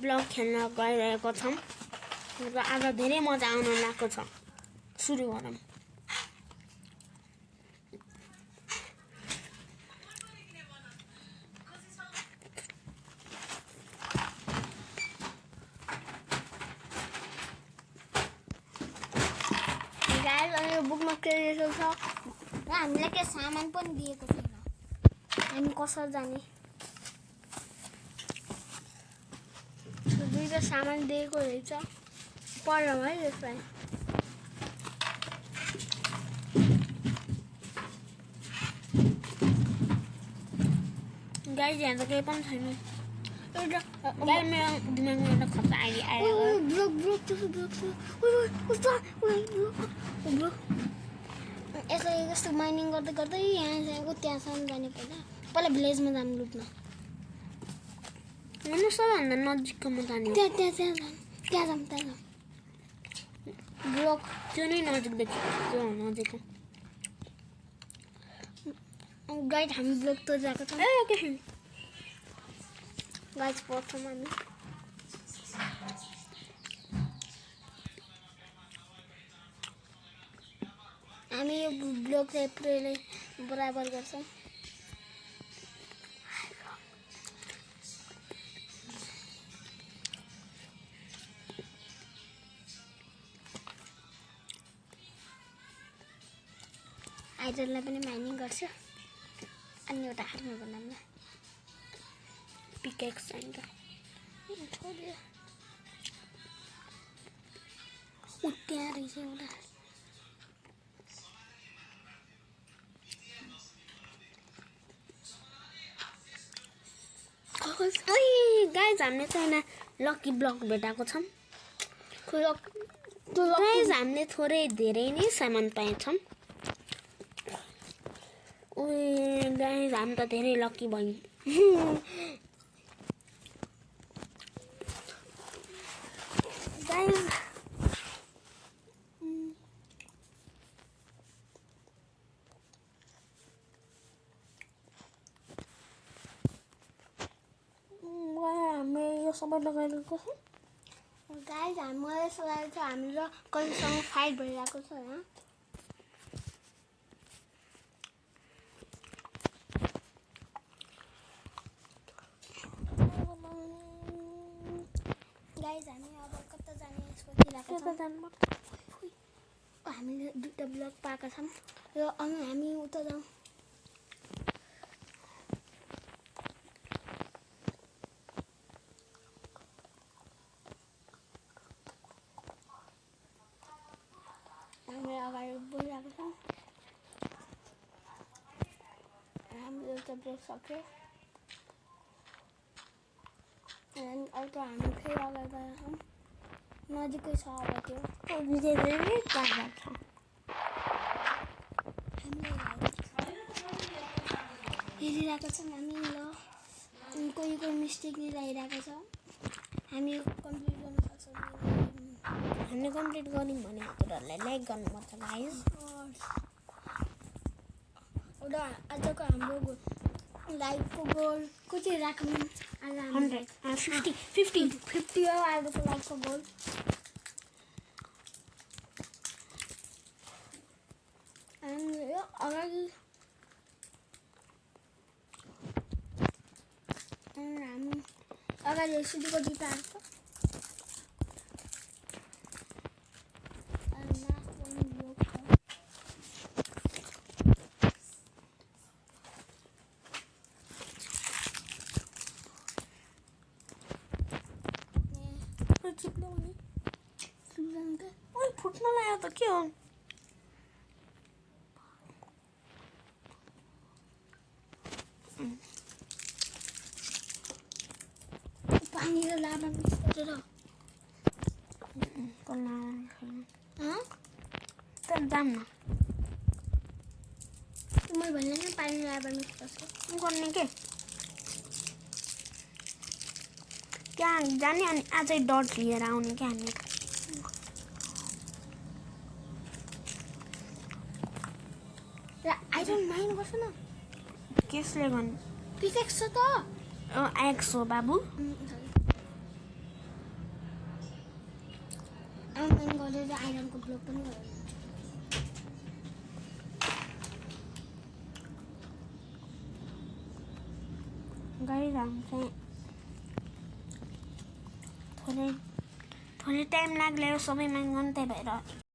Blog खेल्न गइरहेको छौँ र आज धेरै मजा आउन लागेको छ। सुरु गरौँ। बुकमा के लेखेको छ र हामीलाई के सामान पनि दिएको छैन, हामी कसरी जाने? दुईटा सामान दिएको रहेछ, पढौँ है यसलाई। गाइस यहाँ त केही पनि छैन। गाइस मेरो दिमागमा एउटा खतरा आइडिया आयो। यसलाई यस्तो माइनिङ गर्दै गर्दै यहाँको त्यहाँसम्म जाने पहिला भिलेजमा जानु लुट्न। होइन सबभन्दा नजिककोमा जाने। त्यहाँ जाऊँ। ब्लक त्यो नै नजिक देख्यो, त्यो नजिक हो। गाइड हामी ब्लक त गएको छौँ। गाइड पढ्छौँ हामी यो ब्लकलाई पुरै बराबर गर्छौँ। आइडललाई पनि माइनिङ गर्छ अनि एउटा हातमा बनाउँदा पिकेक्स चाहिन्छ। त्यहाँ रहेछ एउटा। गाइज हामीले चाहिँ लकी ब्लक भेटाएको छौँ। गाइज हामीले थोरै धेरै नै सामान पाएछौँ। गाइज हामी त धेरै लकी भयौँ। गाइज हामी यो सबै लगाइरहेको छौँ। गाइज मलाई यस्तो लागेको छ हामीलाई कसैसँग फाइट भइरहेको छ होइन। गाइज हामी अब कता जाने सोचिरहेको छौँ। हामीले दुईटा ब्लक पाएका छौँ र अनि हामी उता जाउँ। हामी अगाडि बढिरहेको छौँ। हामीले एउटा ब्लक सक्यो अनि अर्को हामी फेरि अगाडि गएका छौँ। नजिकै छ अब त्यो विजय नै टाढा छ। हेरिरहेको छौँ हामी ल कोही मिस्टेक लगाइरहेको छ। हामी कम्प्लिट गर्न सक्छौँ। हामीले कम्प्लिट गऱ्यौँ भने हजुरहरूलाई लाइक गर्नुपर्छ गाइस। एउटा आजको हाम्रो लाइकको गोल कति राख्नु? 50 हो आजको लाइकको गोल। यो अगाडि हामी अगाडि सुटीको जुत्ताहरू छ। फुट्न लाग्यो त के हो? पानी र लाभा मिक्स गरेर जाम न। मैले भने नि पानी लाभा मिक्स गर्छ गर्ने के त्यहाँ जाने अनि आजै डट लिएर आउने क्या हामी। आइरन माइन गर्छ न केसले गर्नु? पिकेक्स छ त। एक्स हो बाबु। र आइरनको ब्लग पनि गराउनुहुन्छ गरिरहनु चाहिँ थोरै टाइम लाग्यो सबैमा गर्नु त्यही भएर